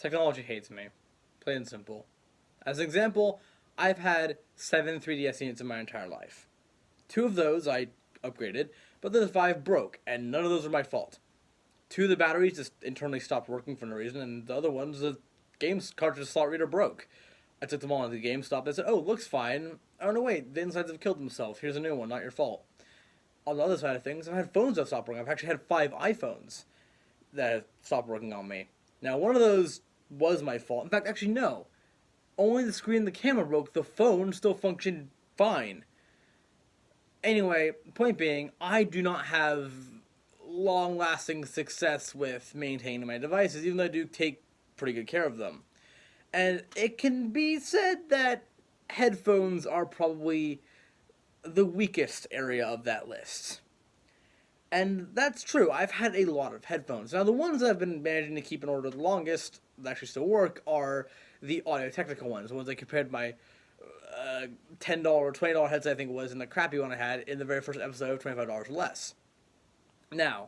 Technology hates me. Plain and simple. As an example, I've had 7 3DS units in my entire life. 2 of those I upgraded, but the 5 broke, and none of those are my fault. 2 of the batteries just internally stopped working for no reason, and the other ones, the game's cartridge slot reader broke. I took them all into the GameStop and said, oh, looks fine. Oh, no, wait, the insides have killed themselves. Here's a new one, not your fault. On the other side of things, I've had phones that stopped working. I've actually had 5 iPhones that have stopped working on me. Now, one of those was my fault. In fact, actually, no. Only the screen and the camera broke. The phone still functioned fine. Anyway, point being, I do not have long-lasting success with maintaining my devices, even though I do take pretty good care of them. And it can be said that headphones are probably the weakest area of that list. And that's true. I've had a lot of headphones. Now, the ones that I've been managing to keep in order the longest, that actually still work, are the Audio-Technica ones. The ones I compared my $10 or $20 headset, I think it was, and the crappy one I had in the very first episode of $25 or less. Now,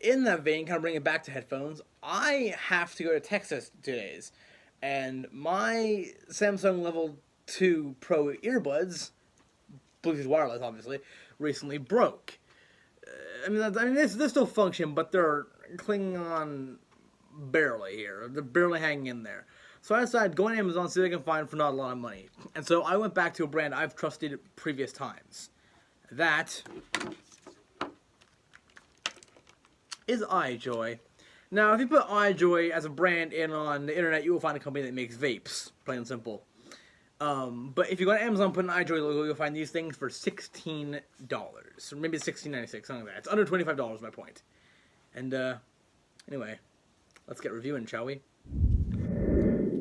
in that vein, kind of bringing it back to headphones, I have to go to Texas 2 days. And my Samsung Level 2 Pro earbuds, Bluetooth wireless obviously, recently broke. They still function, but they're clinging on barely here. They're barely hanging in there. So I decided go on Amazon, see what I can find for not a lot of money. And so I went back to a brand I've trusted previous times. That is iJoy. Now, if you put iJoy as a brand in on the internet, you will find a company that makes vapes, plain and simple. But if you go to Amazon, put an iJoy logo, you'll find these things for $16, or maybe $16.96, something like that. It's under $25, my point. And anyway, let's get reviewing, shall we?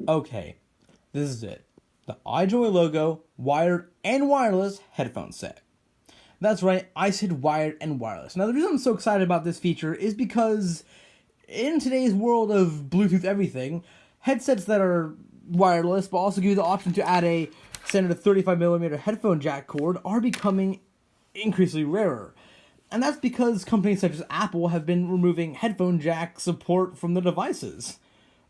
Okay, this is it. The iJoy logo, wired and wireless headphone set. That's right, I said wired and wireless. Now, the reason I'm so excited about this feature is because in today's world of Bluetooth everything, headsets that are wireless but also give you the option to add a standard 35mm headphone jack cord are becoming increasingly rarer. And that's because companies such as Apple have been removing headphone jack support from their devices.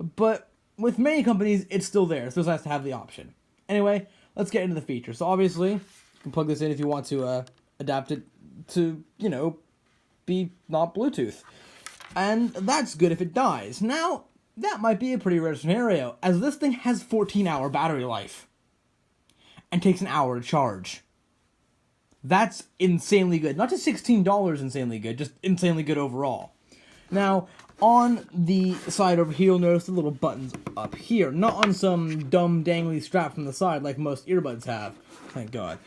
But with many companies, it's still there, so it's nice to have the option. Anyway, let's get into the features. So obviously, you can plug this in if you want to adapt it to, be not Bluetooth. And that's good if it dies. Now, that might be a pretty rare scenario, as this thing has 14-hour battery life. And takes an hour to charge. That's insanely good. Not just $16 insanely good, just insanely good overall. Now, on the side over here, you'll notice the little buttons up here. Not on some dumb dangly strap from the side like most earbuds have. Thank God.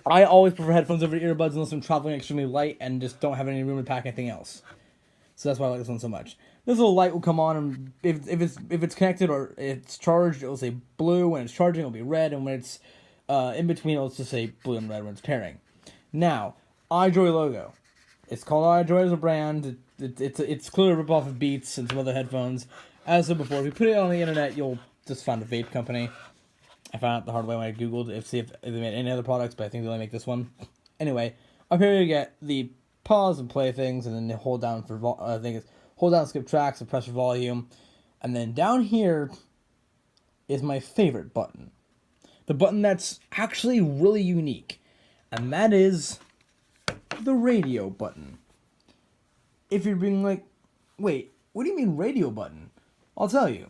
I always prefer headphones over earbuds unless I'm traveling extremely light and just don't have any room to pack anything else. So that's why I like this one so much. This little light will come on, and if it's connected or it's charged, it will say blue. When it's charging, it'll be red, and when it's in between, it'll just say blue and red when it's pairing. Now, iJoy logo. It's called iJoy as a brand. It's clearly a ripoff of Beats and some other headphones. As I said before, if you put it on the internet, you'll just find a vape company. I found out the hard way when I googled to see if they made any other products, but I think they only make this one. Anyway, up here you get the pause and play things, and then hold down for hold down, skip tracks, and press for volume, and then down here is my favorite button, the button that's actually really unique, and that is the radio button. If you're being like, wait, what do you mean radio button? I'll tell you.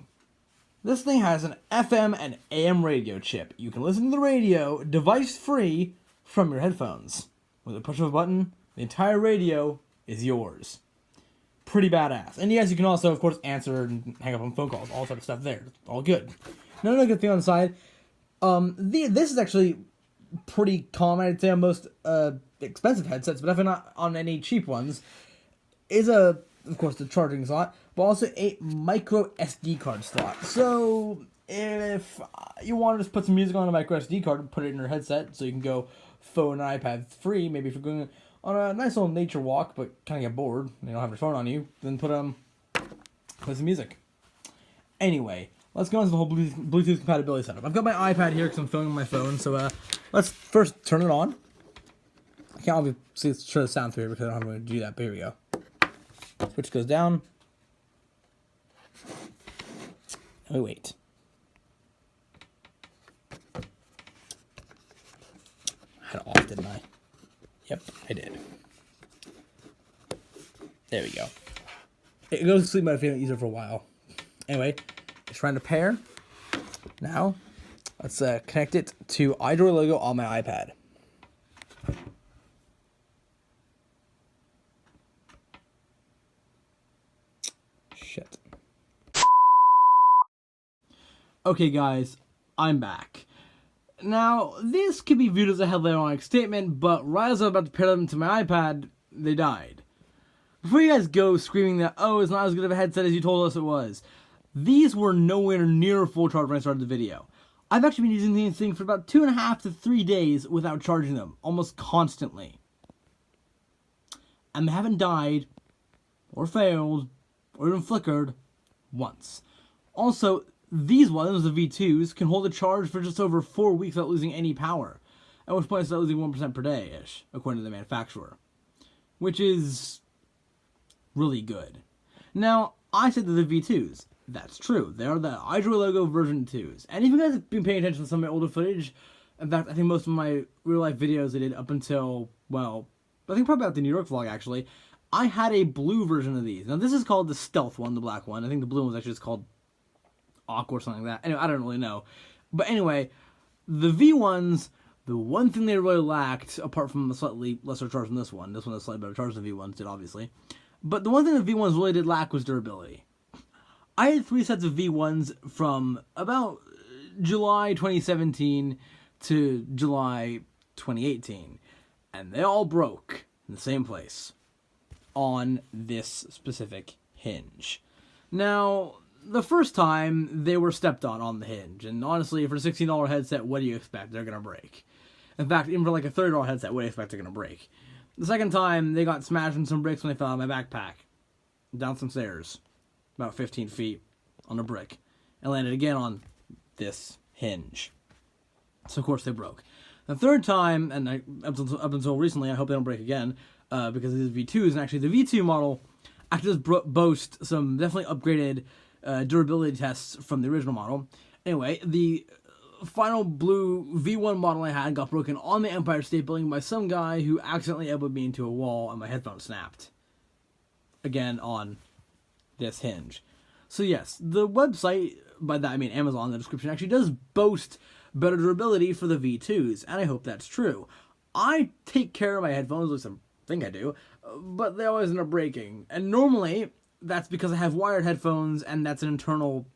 This thing has an FM and AM radio chip. You can listen to the radio device-free from your headphones. With a push of a button, the entire radio is yours. Pretty badass. And yes, you can also, of course, answer and hang up on phone calls. All sort of stuff there. All good. Another good thing on the side, this is actually pretty common, I'd say, on most expensive headsets, but definitely not on any cheap ones, is of course, the charging slot, but also a micro SD card slot. So, if you want to just put some music on a micro SD card and put it in your headset, so you can go phone and iPad free, maybe if you're going on a nice little nature walk, but kind of get bored, and you don't have your phone on you, then put some music. Anyway, let's go into the whole Bluetooth compatibility setup. I've got my iPad here because I'm filming my phone, so let's first turn it on. I can't obviously show the sound through here because I don't have a way to do that, but here we go. Switch goes down. me wait. I had it off, didn't I? Yep, I did. There we go. It goes to sleep mode if you don't use it for a while. Anyway, it's trying to pair. Now, let's connect it to iDroid Logo on my iPad. Shit. Okay, guys, I'm back. Now, this could be viewed as a headline statement, but right as I was about to pair them to my iPad, they died. Before you guys go screaming that, oh, it's not as good of a headset as you told us it was, these were nowhere near full charge when I started the video. I've actually been using these things for about 2.5 to 3 days without charging them, almost constantly. And they haven't died, or failed, or even flickered once. Also, these ones, the V2s, can hold a charge for just over 4 weeks without losing any power, at which point it's not losing 1% per day-ish, according to the manufacturer. Which is really good. Now, I said that the V2s. That's true. They are the iDroid Logo version 2s. And if you guys have been paying attention to some of my older footage, in fact, I think most of my real-life videos I did up until, well, I think probably about the New York vlog, actually, I had a blue version of these. Now, this is called the Stealth one, the black one. I think the blue one was actually just called Aqua or something like that. Anyway, I don't really know. But anyway, the V1s, the one thing they really lacked, apart from a slightly lesser charge than this one has slightly better charge than the V1s did, obviously. But the one thing the V1s really did lack was durability. I had 3 sets of V1s from about July 2017 to July 2018. And they all broke in the same place on this specific hinge. Now, the first time, they were stepped on the hinge. And honestly, for a $16 headset, what do you expect? They're going to break. In fact, even for like a $30 headset, what do you expect they're going to break? The second time, they got smashed in some bricks when they fell out of my backpack. Down some stairs. About 15 feet on a brick. And landed again on this hinge. So, of course, they broke. The third time, and up until recently, I hope they don't break again, because these V2s, and actually the V2 model actually does boast some definitely upgraded durability tests from the original model. Anyway, the final blue V1 model I had got broken on the Empire State Building by some guy who accidentally elbowed me into a wall and my headphone snapped. Again, on this hinge. So yes, the website, by that I mean Amazon, the description actually does boast better durability for the V2s, and I hope that's true. I take care of my headphones, at least I think I do, but they always end up breaking. And normally, that's because I have wired headphones, and that's an internal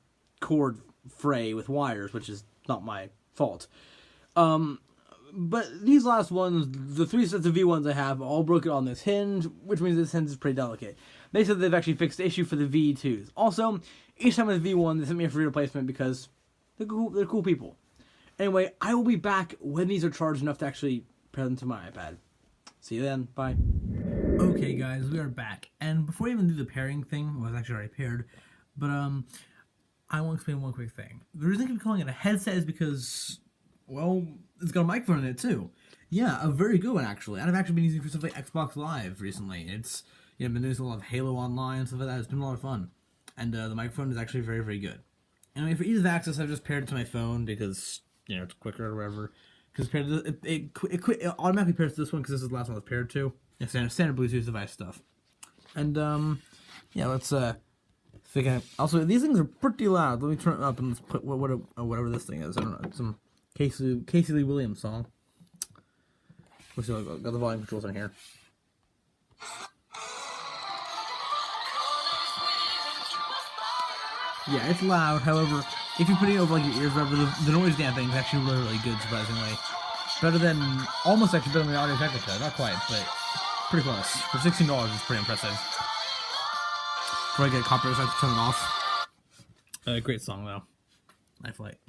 cord fray with wires, which is not my fault. But these last ones, the 3 sets of V1s I have, all broken on this hinge, which means this hinge is pretty delicate. They said they've actually fixed the issue for the V2s. Also, each time with V1, they sent me a free replacement because they're cool people. Anyway, I will be back when these are charged enough to actually pair them to my iPad. See you then. Bye. Okay, guys, we are back. And before I even do the pairing thing, well, it's actually already paired, but I want to explain one quick thing. The reason I'm calling it a headset is because, well, it's got a microphone in it too. Yeah, a very good one actually. And I've actually been using it for stuff like Xbox Live recently. It's, you know, I've been doing a lot of Halo Online and stuff like that. It's been a lot of fun. And the microphone is actually very, very good. Anyway, for ease of access, I've just paired it to my phone because, you know, it's quicker or whatever. Because it automatically pairs to this one because this is the last one it's paired to. It's standard Bluetooth device stuff. And, yeah, let's, also, these things are pretty loud. Let me turn it up and let's put whatever this thing is. I don't know. It's some Casey Lee Williams song. Let's see, I've got the volume controls in here. Yeah, it's loud. However, if you're putting it over like your ears, whatever, the noise damping is actually really, really good, surprisingly. Better than, almost actually better than the Audio Technica. Not quite, but pretty close. For $16, it's pretty impressive. Before I get copyright, I have to turn it off. Great song, though. Lifelike.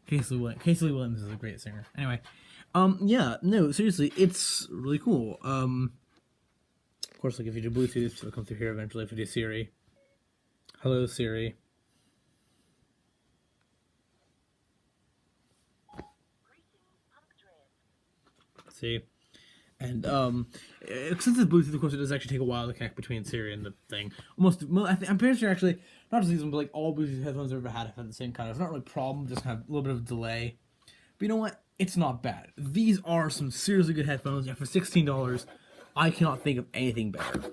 Casey Lee Williams is a great singer. Anyway, yeah, no, seriously, it's really cool. Of course, like if you do Bluetooth, it'll come through here eventually. If you do Siri. Hello, Siri. See? And since it's Bluetooth, of course, it does actually take a while to connect between Siri and the thing. I'm pretty sure actually, not just these ones, but like all Bluetooth headphones I've ever had have had the same kind of, not really problem, just have a little bit of delay. But you know what? It's not bad. These are some seriously good headphones, and for $16, I cannot think of anything better,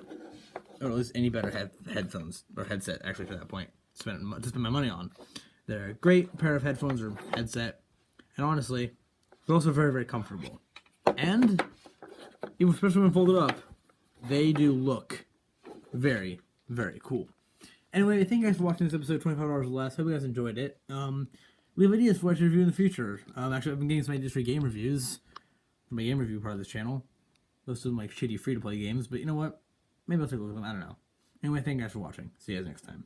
or at least any better headphones or headset. Actually, to that point, to spend my money on. They're a great pair of headphones or headset, and honestly, they're also very, very comfortable. And even especially when folded up, they do look very, very cool. Anyway, thank you guys for watching this episode, $25 or less. Hope you guys enjoyed it. Leave ideas for what to review in the future. Actually, I've been getting some ideas for game reviews for my game review part of this channel. Those are like shitty free-to-play games, but you know what? Maybe I'll take a look at them. I don't know. Anyway, thank you guys for watching. See you guys next time.